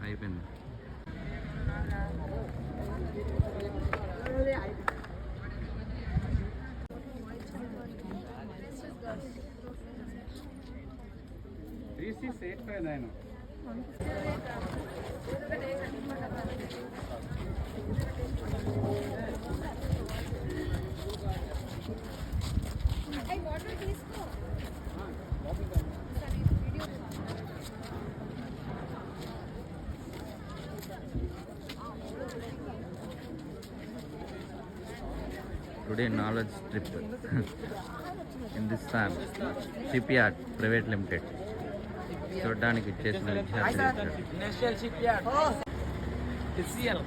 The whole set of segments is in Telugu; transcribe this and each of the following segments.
అయిపోయింది. Today knowledge trip in this time Shipyard Private Limited చూడడానికి ఇచ్చేసిన నేషనల్ షిప్యార్డ్ ఎస్సిఎల్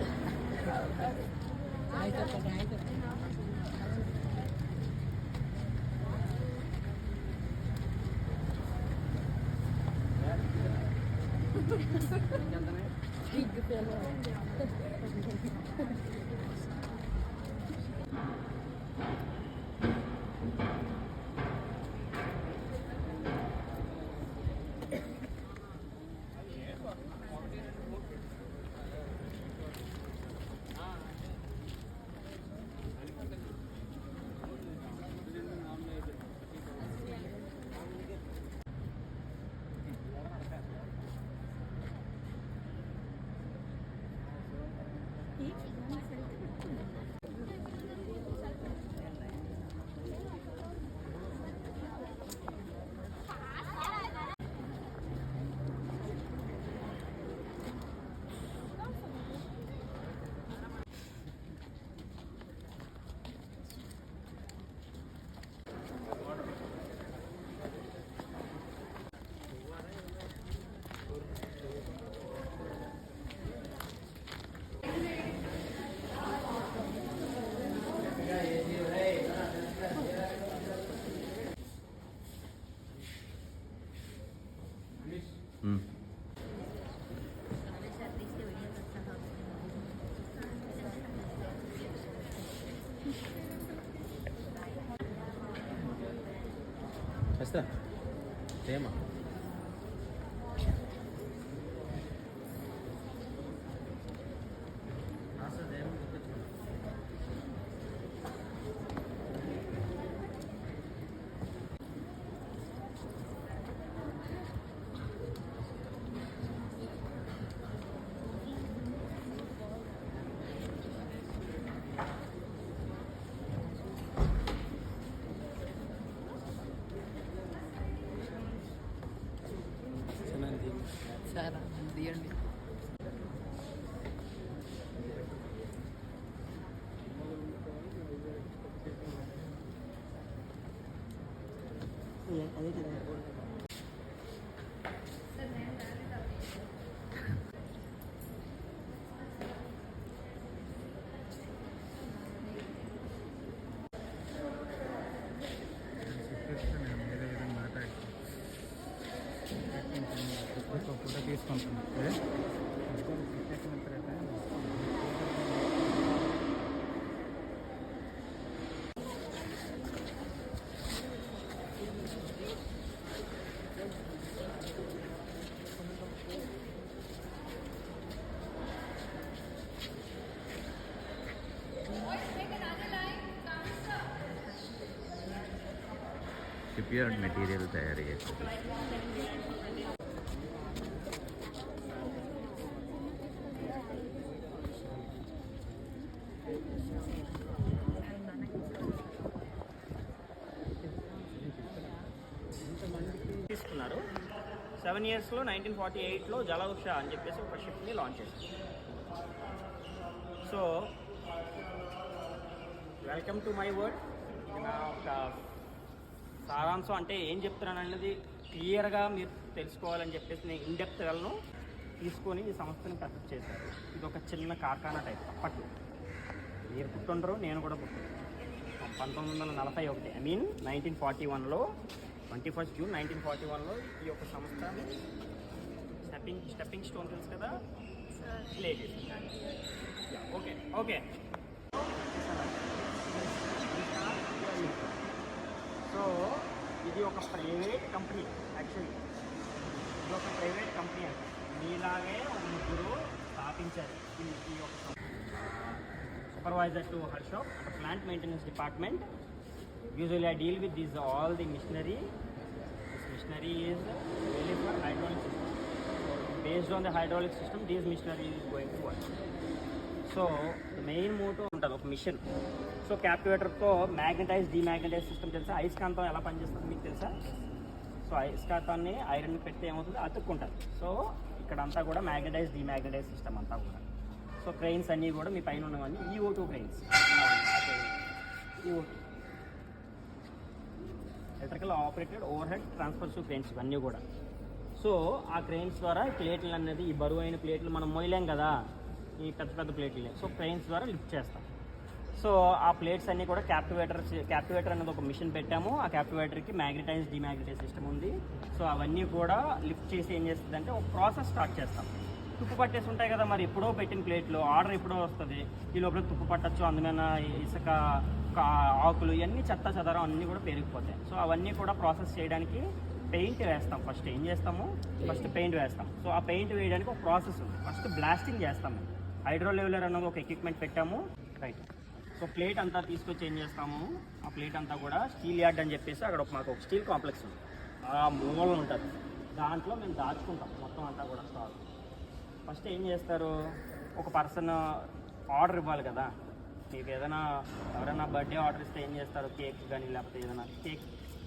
వస్తా సేమా సార్ తీయండి. అదే కదా ఫోటో తీసుకుంటున్నాను. షిప్యార్డ్ మెటీరియల్ తయారు చేస్తుంది. తీసుకున్నారు 7 yearsలో 1948లో జలౌషా అని చెప్పేసి ఒక షిప్ని లాంచ్ చేశారు. So welcome to my word. నా ఒక సారాంశం అంటే ఏం చెప్తున్నాను అనేది క్లియర్గా మీరు తెలుసుకోవాలని చెప్పేసి నేను ఇన్డెప్త్ వెళ్ళను తీసుకొని ఈ సంస్థని ప్రకటన చేశారు. ఇది ఒక చిన్న కార్ఖానా టైప్ అప్పట్లో. మీరు పుట్టుండరు, నేను కూడా పుట్టాను. 1941 ఐ మీన్ 1941లో 21st June 1941లో ఈ యొక్క సంస్థని స్టెప్పింగ్ స్టోన్ తెలుసు కదా ప్లే చేసింది. ఓకే ఓకే సో ఇది ఒక ప్రైవేట్ కంపెనీ. యాక్చువల్లీ ఇది ఒక ప్రైవేట్ కంపెనీ అంటే మీలాగే ఒక ముగ్గురు స్థాపించారు ఈ యొక్క supervisor to her shop plant maintenance department. Usually I deal with this all the machinery. This machinery is really for hydraulic system. Based on the hydraulic system, these machinery is going to work. So main motto ఉంటుంది ఒక మిషన్. సో క్యాప్టివేటర్తో మ్యాగ్నటైజ్ డిమ్యాగ్నటైజ్ సిస్టమ్ తెలుసా? అయస్కాంతం ఎలా పనిచేస్తుంది మీకు తెలుసా? సో అయస్కాంతాన్ని ఐరన్ పెడితే ఏమవుతుంది? అతుక్కుంటుంది. సో ఇక్కడంతా కూడా మ్యాగ్నటైజ్ డిమ్యాగ్నటైజ్ సిస్టమ్ అంతా కూడా. సో క్రెయిన్స్ అన్నీ కూడా మీ పైన ఉన్నవన్నీ EO2 cranes. EO2 electrical operated over head transverse cranes ఇవన్నీ కూడా. సో ఆ క్రెయిన్స్ ద్వారా ప్లేట్లు అనేది ఈ బరువు అయిన ప్లేట్లు మనం మోయలేం కదా, ఈ పెద్ద పెద్ద ప్లేట్లు. సో క్రెయిన్స్ ద్వారా లిఫ్ట్ చేస్తాం. సో ఆ ప్లేట్స్ అన్నీ కూడా క్యాప్టివేటర్ అనేది ఒక మిషన్ పెట్టాము. ఆ క్యాప్టివేటర్కి మ్యాగ్నటైజ్ డిమ్యాగ్నటైజ్ సిస్టమ్ ఉంది. సో అవన్నీ కూడా లిఫ్ట్ చేసి ఏం చేస్తుంది అంటే ఒక ప్రాసెస్ స్టార్ట్ చేస్తాం. తుప్పు పట్టేసి ఉంటాయి కదా, మరి ఎప్పుడో పెట్టిన ప్లేట్లు ఆర్డర్ ఎప్పుడో వస్తుంది. ఈ లోపల తుప్పు పట్టచ్చు, అందుమైన ఇసుక ఆకులు ఇవన్నీ చెత్త చెదరం అన్నీ కూడా పెరిగిపోతాయి. సో అవన్నీ కూడా ప్రాసెస్ చేయడానికి పెయింట్ వేస్తాం. ఫస్ట్ ఏం చేస్తాము? ఫస్ట్ పెయింట్ వేస్తాం. సో ఆ పెయింట్ వేయడానికి ఒక ప్రాసెస్ ఉంది. ఫస్ట్ బ్లాస్టింగ్ చేస్తాము. హైడ్రో లెవెలర్ అన్నది ఒక ఎక్విప్మెంట్ పెట్టాము, రైట్. సో ప్లేట్ అంతా తీసుకొచ్చి ఏం చేస్తాము? ఆ ప్లేట్ అంతా కూడా స్టీల్ యార్డ్ అని చెప్పేసి అక్కడ మాకు ఒక స్టీల్ కాంప్లెక్స్ ఉంది, ఆ మూలలో ఉంటుంది. దాంట్లో మేము దాచుకుంటాం మొత్తం అంతా కూడా స్టాక్. ఫస్ట్ ఏం చేస్తారు? ఒక పర్సన్ ఆర్డర్ ఇవ్వాలి కదా. మీకు ఏదైనా ఎవరైనా బర్త్డే ఆర్డర్ ఇస్తే ఏం చేస్తారు? కేక్ కానీ లేకపోతే ఏదైనా కేక్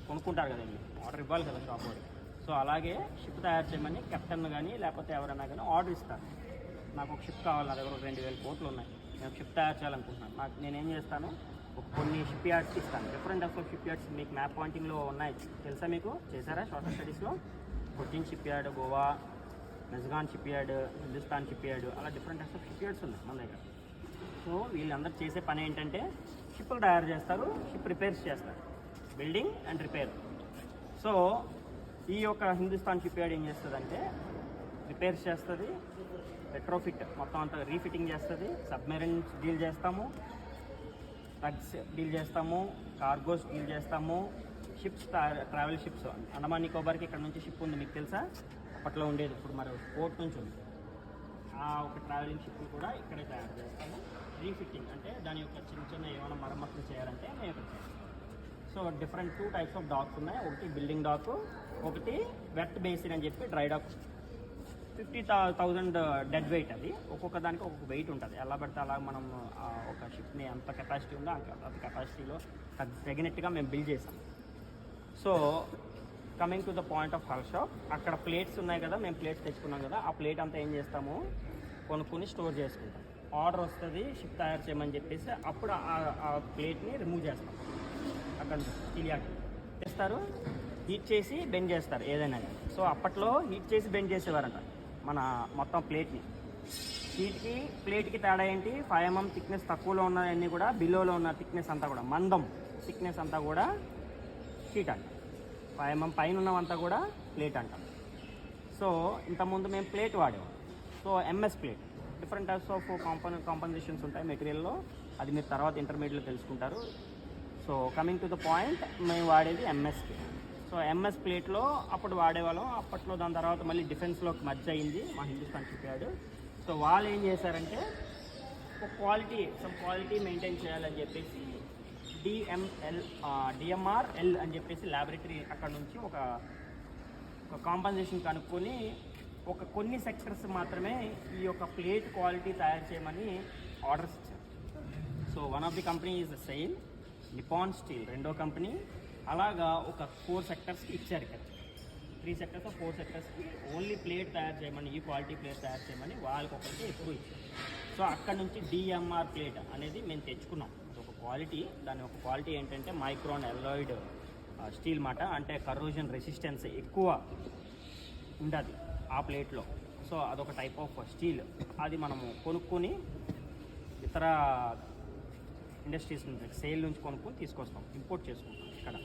కొనుక్కుంటారు కదండి, ఆర్డర్ ఇవ్వాలి కదా షాప్ వాడికి. సో అలాగే షిప్ తయారు చేయమని కెప్టెన్ కానీ లేకపోతే ఎవరైనా కానీ ఆర్డర్ ఇస్తారు. నాకు ఒక షిప్ కావాలి, నా దగ్గర 2000 కోట్లు ఉన్నాయి, నేను షిప్ తయారు చేయాలనుకుంటున్నాను. నేనేం చేస్తాను? కొన్ని షిప్ యార్డ్స్కి ఇస్తాను. Different types of ship yards మీకు మ్యాప్ పాయింటింగ్లో ఉన్నాయి తెలుసా? మీకు చేశారా సోషల్ స్టడీస్లో? Cochin ship yard, Goa, Mazagon ship yard, Hindustan ship yard, అలా different types of ship yards ఉన్నాయి మన దగ్గర. సో వీళ్ళందరూ చేసే పని ఏంటంటే షిప్లు తయారు చేస్తారు, షిప్ రిపేర్స్ చేస్తారు, బిల్డింగ్ అండ్ రిపేర్. సో ఈ యొక్క హిందుస్థాన్ షిప్ యార్డ్ ఏం చేస్తుందంటే రిపేర్స్ చేస్తుంది, రెట్రోఫిట్ మొత్తం అంతా రీఫిట్టింగ్ చేస్తుంది, సబ్మెరైన్స్ డీల్ చేస్తాము, ట్రక్స్ డీల్ చేస్తాము, కార్గోస్ డీల్ చేస్తాము, షిప్స్ ట్రావెల్ షిప్స్. అండమాన్ నికోబార్కి ఇక్కడ నుంచి షిప్ ఉంది మీకు తెలుసా? అప్పట్లో ఉండేది, ఇప్పుడు మరి పోర్ట్ నుంచి ఉంది. ఆ ఒక ట్రావెలింగ్ షిప్ కూడా ఇక్కడే తయారు చేస్తాము. రీఫిట్టింగ్ అంటే దాని యొక్క చిన్న చిన్న ఏమైనా మరమ్మతులు చేయాలంటే మేము ఇక్కడ చేస్తాం. So different 2 types of docks ఉన్నాయి. ఒకటి బిల్డింగ్ డాక్, ఒకటి వెట్ బేసిన్ అని చెప్పి డ్రై డాక్. 50,000 dead wait. అది ఒక్కొక్క దానికి ఒక్కొక్క వెయిట్ ఉంటుంది. ఎలా పడితే అలా మనం ఒక షిప్ని ఎంత కెపాసిటీ ఉందో అంత కెపాసిటీలో తగినట్టుగా మేము బిల్డ్ చేసాం. So coming to the point of hull shop, అక్కడ ప్లేట్స్ ఉన్నాయి కదా, మేము ప్లేట్స్ తెచ్చుకున్నాం కదా, ఆ ప్లేట్ అంతా ఏం చేస్తాము? కొనుక్కొని స్టోర్ చేసుకుంటాం. ఆర్డర్ వస్తుంది షిప్ తయారు చేయమని చెప్పేసి అప్పుడు ఆ ప్లేట్ని రిమూవ్ చేస్తాం. అక్కడ స్టీల్ యార్డ్ చేస్తారు, హీట్ చేసి బెండ్ చేస్తారు ఏదైనా. సో అప్పట్లో హీట్ చేసి బెండ్ చేసేవారంట మన మొత్తం ప్లేట్ని. హీట్కి ప్లేట్కి తేడా ఏంటి? 5 mm థిక్నెస్ తక్కువలో ఉన్నవన్నీ కూడా బిలోలో ఉన్న థిక్నెస్ అంతా కూడా మందం థిక్నెస్ అంతా కూడా షీట్ అంట. 5 mm పైన ఉన్నవంతా కూడా ప్లేట్ అంటాం. సో ఇంతకుముందు మేము ప్లేట్ వాడేవాం. So MS plate, different types of compensations ఉంటాయి మెటీరియల్లో, అది మీరు తర్వాత ఇంటర్మీడియట్లో తెలుసుకుంటారు. So coming to the point, మేము వాడేది MS ప్లేట్. సో MS ప్లేట్లో అప్పుడు వాడేవాళ్ళం. అప్పట్లో దాని తర్వాత మళ్ళీ డిఫెన్స్లోకి మర్జ్ అయింది మా హిందుస్థాన్ షిప్ యార్డ్. సో వాళ్ళు ఏం చేశారంటే ఒక క్వాలిటీ మెయింటైన్ చేయాలని చెప్పేసి DMRL అని చెప్పేసి ల్యాబొరేటరీ అక్కడ నుంచి ఒక కాంపన్సేషన్ కనుక్కొని కొన్ని సెక్టర్స్ మాత్రమే ఈ యొక్క ప్లేట్ క్వాలిటీ తయారు చేయమని ఆర్డర్స్ ఇచ్చారు. So one of the company is SAIL, Nippon steel రెండో కంపెనీ. అలాగా ఒక 4 సెక్టర్స్కి ఇచ్చారు. ఇక్కడ 3 సెక్టర్స్ 4 సెక్టర్స్కి ఓన్లీ ప్లేట్ తయారు చేయమని, ఈ క్వాలిటీ ప్లేట్ తయారు చేయమని వాళ్ళకి ఒకరికి ఎక్కువ ఇచ్చారు. సో అక్కడ నుంచి DMR ప్లేట్ అనేది మేము తెచ్చుకున్నాం. ఒక క్వాలిటీ, దాని ఒక క్వాలిటీ ఏంటంటే మైక్రాన్ ఎల్లాయిడ్ స్టీల్ మాట, అంటే కరోజన్ రెసిస్టెన్స్ ఎక్కువ ఉండదు ఆ ప్లేట్లో. సో అదొక టైప్ ఆఫ్ స్టీల్. అది మనము కొనుక్కొని ఇతర ఇండస్ట్రీస్ నుంచి సేల్ నుంచి కొనుక్కొని తీసుకొస్తాం, ఇంపోర్ట్ చేసుకుంటాం ఇక్కడ.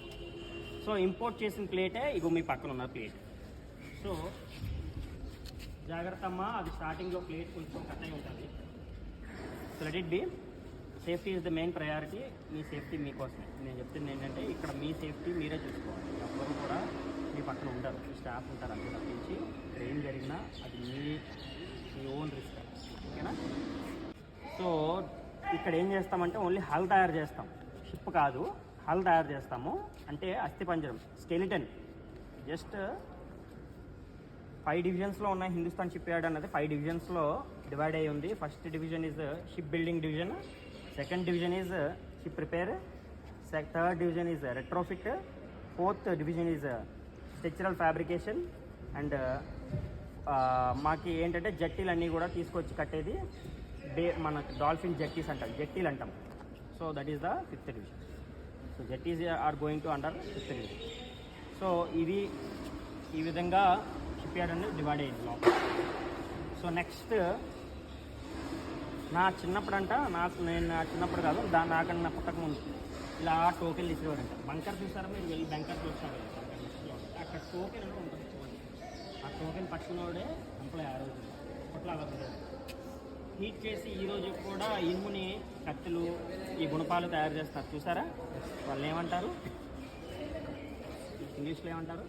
సో ఇంపోర్ట్ చేసిన ప్లేటే ఇగో మీ పక్కన ఉన్న ప్లేట్. సో జాగ్రత్త అమ్మా, అది స్టార్టింగ్లో ప్లేట్ కొంచెం కట్ అయి ఉంటుంది. So let it be. Safety is the main priority. Me safety మీకోసమే. నేను చెప్తుంది ఏంటంటే ఇక్కడ మీ సేఫ్టీ మీరే చూసుకోవాలి. ఎవరు కూడా మీ పక్కన ఉండరు, స్టాఫ్ ఉంటారు. అంతే తప్పించి ఏం జరిగినా అది మీ మీ ఓన్ రిస్క్, ఓకేనా? సో ఇక్కడ ఏం చేస్తామంటే ఓన్లీ హల్ తయారు చేస్తాం, షిప్ కాదు, హల్ తయారు చేస్తాము. అంటే అస్థిపంజరం, స్కెలిటన్. జస్ట్ 5 డివిజన్స్లో ఉన్నాయి. హిందుస్థాన్ షిప్ యార్డ్ అన్నది 5 డివిజన్స్లో డివైడ్ అయ్యి ఉంది. First division is ship building division, second division is ship repair, third division is retrofit, fourth division is structural fabrication, and మాకి ఏంటంటే జట్టీలు అన్నీ కూడా తీసుకొచ్చి కట్టేది మనకు డాల్ఫిన్ జట్టీస్ అంటాం, జట్టీలు అంటాం. So that is the 5th division. So jetties are going to under 5th division. So ఇది ఈ విధంగా షిప్ యార్డ్ అనేది డివైడ్ అయ్యింది లోపల. సో నెక్స్ట్ నా చిన్నప్పుడు నేను నా చిన్నప్పుడు కాదు, నాకన్నా పుట్టక ముందు ఇలా టోకెన్లు ఇచ్చేవారంట. బంకర్ చూసారా మీరు? వెళ్ళి బంకర్ చూస్తారు, అక్కడ టోకెన్ అనేది ఉంటుంది చూడండి. ఆ టోకెన్ పట్టుకున్నవాడే ఎంప్లాయ్ ఆ రోజు. అప్పట్లో అలా ఉండేది. హీట్ చేసి ఈరోజు కూడా ఇనుముని కత్తులు, ఈ గుణపాలు తయారు చేస్తారు చూసారా? వాళ్ళు ఏమంటారు ఇంగ్లీష్లో? ఏమంటారు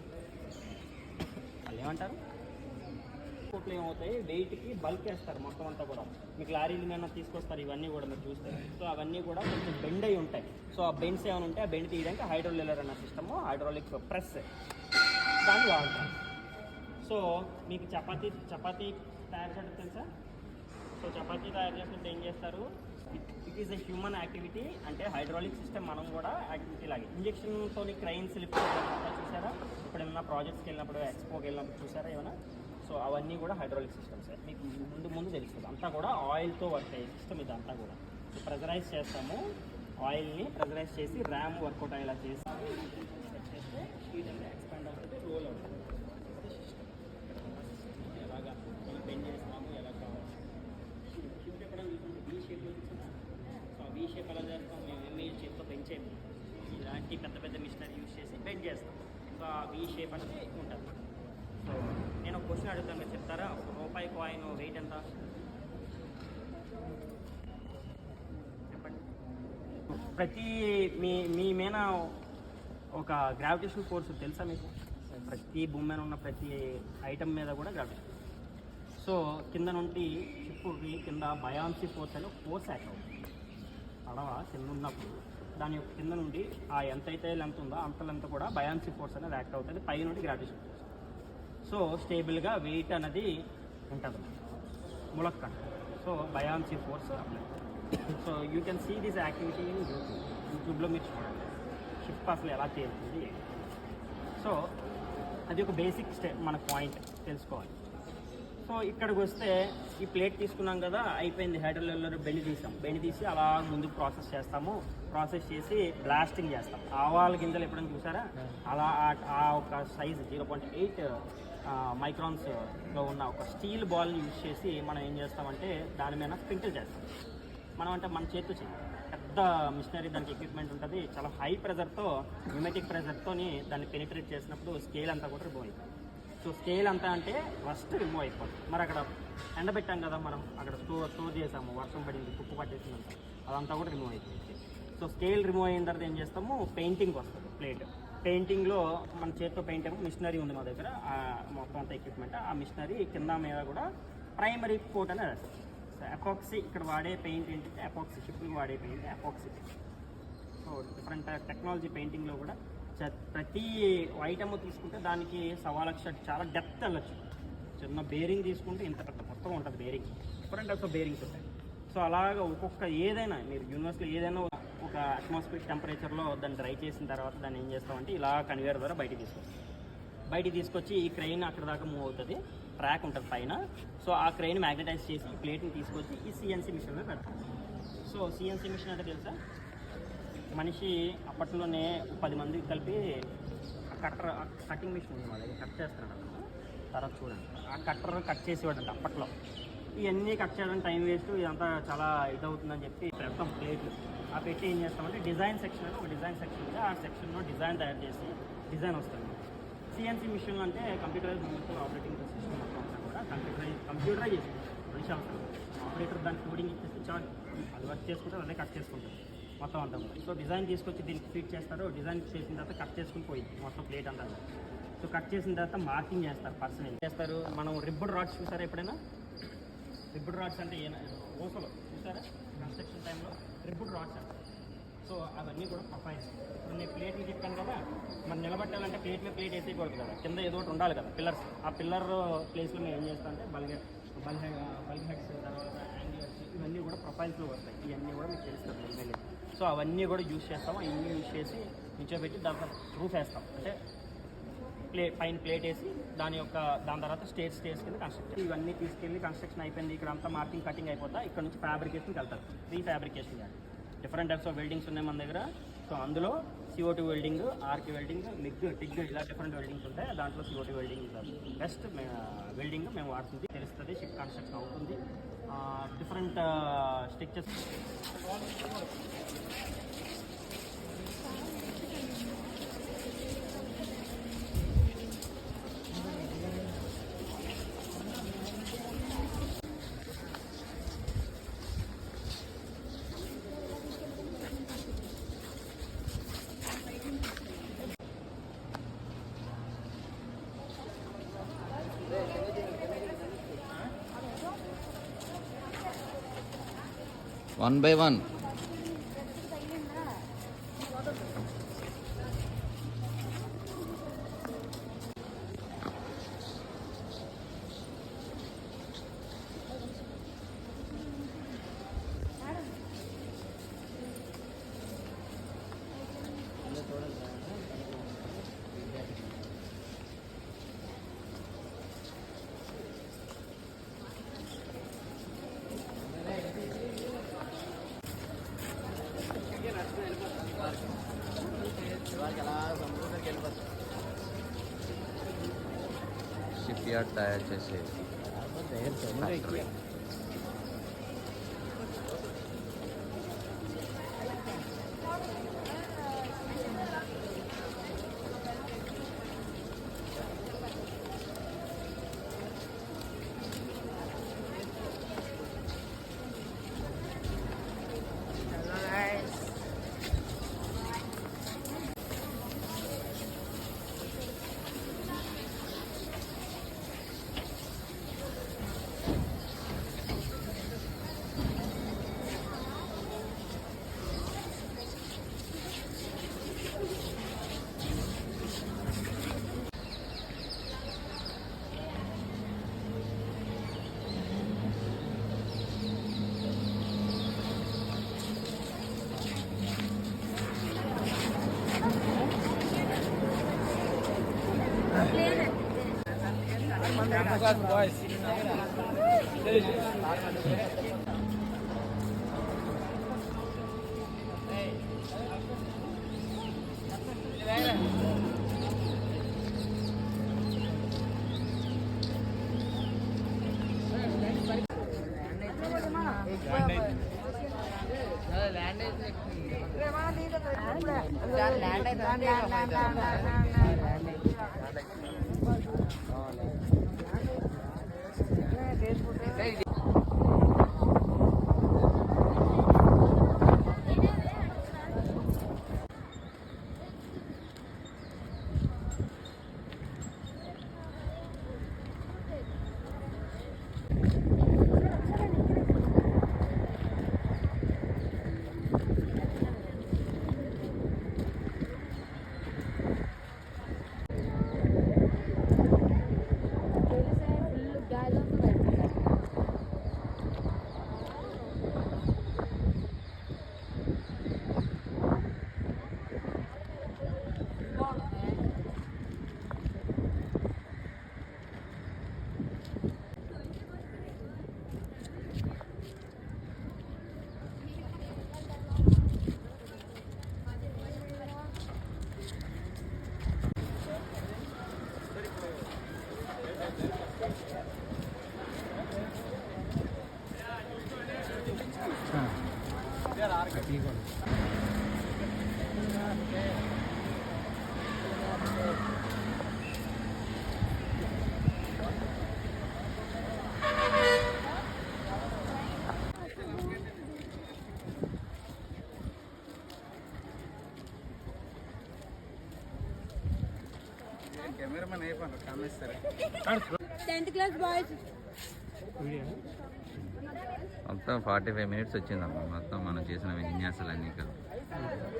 కోట్లు ఏమవుతాయి, వెయిట్కి బల్క్ వేస్తారు మొత్తం అంతా కూడా. మీకు లారీలు మీద తీసుకొస్తారు, ఇవన్నీ కూడా మీరు చూస్తారు. సో అవన్నీ కూడా కొంచెం బెండ్ అయి ఉంటాయి. సో ఆ బెండ్స్ ఏమైనా ఉంటే ఆ బెండ్ తీయడానికి హైడ్రోలిల్లర్ అన్న సిస్టము, హైడ్రాలిక్ ప్రెస్, దాన్ని వాడతాం. సో మీకు చపాతీ తయారు చేయడం తెలుసా? సో చపాతీ తయారు చేస్తుంటే ఏం చేస్తారు? It is a human activity. అంటే హైడ్రాలిక్ సిస్టమ్ మనం కూడా యాక్టివిటీ లాగే. ఇంజక్షన్తో క్రైన్ స్లిప్ చూసారా? ఇప్పుడు ఏమన్నా ప్రాజెక్ట్స్కి వెళ్ళినప్పుడు, ఎక్స్పోకి వెళ్ళినప్పుడు చూసారా ఏమైనా? సో అవన్నీ కూడా హైడ్రాలిక్ సిస్టమ్స్. మీకు ముందు తెలుస్తుంది. అంతా కూడా ఆయిల్తో వర్క్ అయ్యే సిస్టమ్ ఇదంతా కూడా. సో ప్రెజరైజ్ చేస్తాము, ఆయిల్ని ప్రెజరైజ్ చేసి ర్యామ్ వర్కౌట్ అయ్యేలా చేసి చేస్తే షీట్ అనేది ఎక్స్పాండ్ అవుతుంది, రోల్ అవుతుంది. సిస్టమ్ ఎలాగా మనం బెండ్ చేస్తాము, ఎలా కావాలి. షిఫ్ట్ ఎక్కడ చూసుకుంటే వీ షేప్లో చూసుకుంటాం. సో ఆ వీ షేప్ ఎలా చేస్తాం? మేము ఎంఏ షేప్తో పెంచేది, ఇలాంటి పెద్ద మిషనరీ యూజ్ చేసి బెండ్ చేస్తాం. సో ఆ వీ షేప్ అనేది ఉంటుంది. సో నేను ఒక క్వశ్చన్ అడుగుతాను, మీరు చెప్తారా? ₹1 కాయిన్ వెయిట్ ఎంత? చెప్పండి. ప్రతి మీ మీద ఒక గ్రావిటేషన్ ఫోర్స్ తెలుసా మీకు? ప్రతి భూమి మీద ఉన్న ప్రతి ఐటమ్ మీద కూడా గ్రావిటేషన్. సో కింద నుండి షిప్కి కింద బయాన్సీ ఫోర్స్ అనే ఫోర్స్ యాక్ట్ అవుతుంది. పడవ కింద ఉన్నప్పుడు దాని యొక్క కింద నుండి ఆ ఎంతైతే లెంత్ ఉందో అంత లెంత్ కూడా బయాన్సీ ఫోర్స్ అనేది యాక్ట్ అవుతుంది. పై నుండి గ్రావిటేషన్ ఫోర్స్. సో స్టేబుల్గా వెయిట్ అనేది ఉంటుంది ములక్క. So buoyancy force apply. So you can see this activity in యూట్యూబ్లో మీరు చూడండి, షిప్ అసలు ఎలా తేలుతుంది. సో అది ఒక బేసిక్ మన పాయింట్ తెలుసుకోవాలి. సో ఇక్కడికి వస్తే ఈ ప్లేట్ తీసుకున్నాం కదా, అయిపోయింది. హైడ్రోలిల్లర్ బెండ్ తీసి అలా ముందుకు ప్రాసెస్ చేస్తాము. ప్రాసెస్ చేసి బ్లాస్టింగ్ చేస్తాం. ఆవాల గింజలు ఎప్పుడైనా చూసారా? అలా ఆ ఒక సైజు 0.8 మైక్రాన్స్లో ఉన్న ఒక స్టీల్ బాల్ని యూజ్ చేసి మనం ఏం చేస్తామంటే దాని మీద స్ప్రింకిల్ చేస్తాం. మనం అంటే మన చేతితో చేయాలి. పెద్ద మిషనరీ, దానికి ఎక్విప్మెంట్ ఉంటుంది. చాలా హై ప్రెజర్తో, న్యూమెటిక్ ప్రెజర్తో దాన్ని పెనిట్రేట్ చేసినప్పుడు స్కేల్ అంతా కూడా రిమూవ్ అవుతుంది. సో స్కేల్ అంతా అంటే ఫస్ట్ రిమూవ్ అయిపోతుంది. మరి అక్కడ ఎండబెట్టాం కదా మనం, అక్కడ స్టోర్ చేసాము, వర్షం పడింది, కుప్పు పట్టేసిందంతా, అదంతా కూడా రిమూవ్ అయిపోయింది. సో స్కేల్ రిమూవ్ అయిన తర్వాత ఏం చేస్తాము? పెయింటింగ్ వస్తుంది. ప్లేట్ పెయింటింగ్లో మన చేతితో పెయింట్ ఏమో మిషనరీ ఉంది మా దగ్గర, మొత్తం అంతా ఎక్విప్మెంట్. ఆ మిషనరీ కింద మీద కూడా ప్రైమరీ కోట్ అనేది వేస్తాం. సో ఎపాక్సీ, ఇక్కడ వాడే పెయింట్ ఏంటంటే ఎపాక్సీ, షిప్కి వాడే paint epoxy. So different technology పెయింటింగ్లో కూడా ప్రతి ఐటమ్ తీసుకుంటే దానికి 1.25 లక్ష చాలా డెప్త్ వెళ్ళచ్చు. చిన్న బేరింగ్ తీసుకుంటే ఇంత పెద్ద మొత్తం ఉంటుంది bearing. Different types of bearings ఉంటాయి. సో అలాగా ఒక్కొక్క ఏదైనా మీరు యూనివర్స్లో ఏదైనా ఒక అట్మాస్ఫియర్ టెంపరేచర్లో దాన్ని డ్రై చేసిన తర్వాత దాన్ని ఏం చేస్తామంటే ఇలా కన్వేయర్ ద్వారా బయటికి తీసుకొచ్చి ఈ క్రెయిన్ అక్కడ దాకా మూవ్ అవుతుంది. ట్రాక్ ఉంటుంది పైన. సో ఆ క్రెయిన్ మ్యాగ్నటైజ్ చేసి ఈ ప్లేట్ని తీసుకొచ్చి ఈ సిఎన్సీ మిషన్లో పెడతాం. సో సిఎన్సీ మిషన్ అంటే తెలుసా? మనిషి అప్పట్లోనే 10 మందికి కలిపి కటింగ్ మిషన్ ఉంది మా దగ్గర, కట్ చేస్తున్నాడు. తర్వాత చూడండి, ఆ కట్ చేసేవాడంట అప్పట్లో. ఇవన్నీ కట్ చేయడానికి టైం వేస్ట్, ఇదంతా చాలా ఇదవుతుందని చెప్పి పెడతాం ప్లేట్లు. ఆ పెట్టి ఏం చేస్తామంటే డిజైన్ సెక్షన్ అని ఒక డిజైన్ సెక్షన్ ఉంది. ఆ సెక్షన్లో డిజైన్ తయారు చేసి డిజైన్ వస్తుంది. సిఎన్సీ మిషన్ అంటే కంప్యూటరైజ్ ఆపరేటింగ్ సిస్టమ్ మొత్తం అంతా కూడా కంప్యూటరైజ్ చేసి మనిషి అవసరం. ఆపరేటర్ దానికి కోడింగ్ ఇచ్చేసి చాలు, అది వర్క్ చేసుకుంటారు, అదే కట్ చేసుకుంటారు మొత్తం అంతా కూడా. సో డిజైన్ తీసుకొచ్చి దీనికి ఫిట్ చేస్తారు. డిజైన్ చేసిన తర్వాత కట్ చేసుకుని పోయింది మొత్తం ప్లేట్ అంతా. సో కట్ చేసిన తర్వాత మార్కింగ్ చేస్తారు. పర్సన్ ఏం చేస్తారు? మనం రిబ్బడ్ రాడ్స్ చూసారా ఎప్పుడైనా? రిబ్బుడ్ రాడ్స్ అంటే ఊసలు చూసారా కన్స్ట్రక్షన్ టైంలో రిబ్బుడ్ రాడ్స్ అంటారు. సో అవన్నీ కూడా ప్రొఫైల్స్. ఇప్పుడు నేను ప్లేట్లు చెప్పాను కదా, మనం నిలబట్టాలంటే ప్లేట్ మీద ప్లేట్ వేసేయకూడదు కదా, కింద ఏదో ఒకటి ఉండాలి కదా పిల్లర్స్. ఆ పిల్లర్ ప్లేస్లో మేము ఏం చేస్తాం అంటే బల్బ్ హెడ్స్, తర్వాత యాంగిల్స్, ఇవన్నీ కూడా ప్రొఫైల్స్లో వస్తాయి. ఇవన్నీ కూడా మీకు తెలుస్తుంది ఎమ్మెల్యే. సో అవన్నీ కూడా యూజ్ చేస్తాం. అవన్నీ యూజ్ చేసి నిల్చోబెట్టి దాంట్లో రూఫ్ వేస్తాం. అంటే పైన ప్లేట్ వేసి దాని తర్వాత స్టేర్స్ కింద కన్స్ట్రక్షన్. ఇవన్నీ తీసుకెళ్ళి కన్స్ట్రక్షన్ అయిపోయింది, ఇక్కడ అంతా మార్కింగ్ కటింగ్ అయిపోతా ఇక్కడ నుంచి ఫ్యాబ్రికేషన్కి వెళ్తారు. ఫ్యాబ్రికేషన్ కానీ డిఫరెంట్ టైప్స్ ఆఫ్ వెల్డింగ్స్ ఉన్నాయి మన దగ్గర. సో అందులో CO2 welding, arc welding, TIG ఇలా డిఫరెంట్ వెల్డింగ్స్ ఉంటాయి. దాంట్లో CO2 వెల్డింగ్ బెస్ట్ వెల్డింగ్ మేము వాడుతుంది. తెలుస్తుంది, షిప్ కన్స్ట్రక్షన్ అవుతుంది. Different structures. One by one. Ship yard తయారు చేసే ఫ్యాక్టరీ. Boys. कैमरामैन है पण काम है सर 10th class boys మొత్తం 45 మినిట్స్ వచ్చిందమ్మా మొత్తం మనం చేసిన విన్యాసాలన్నీ కలిపి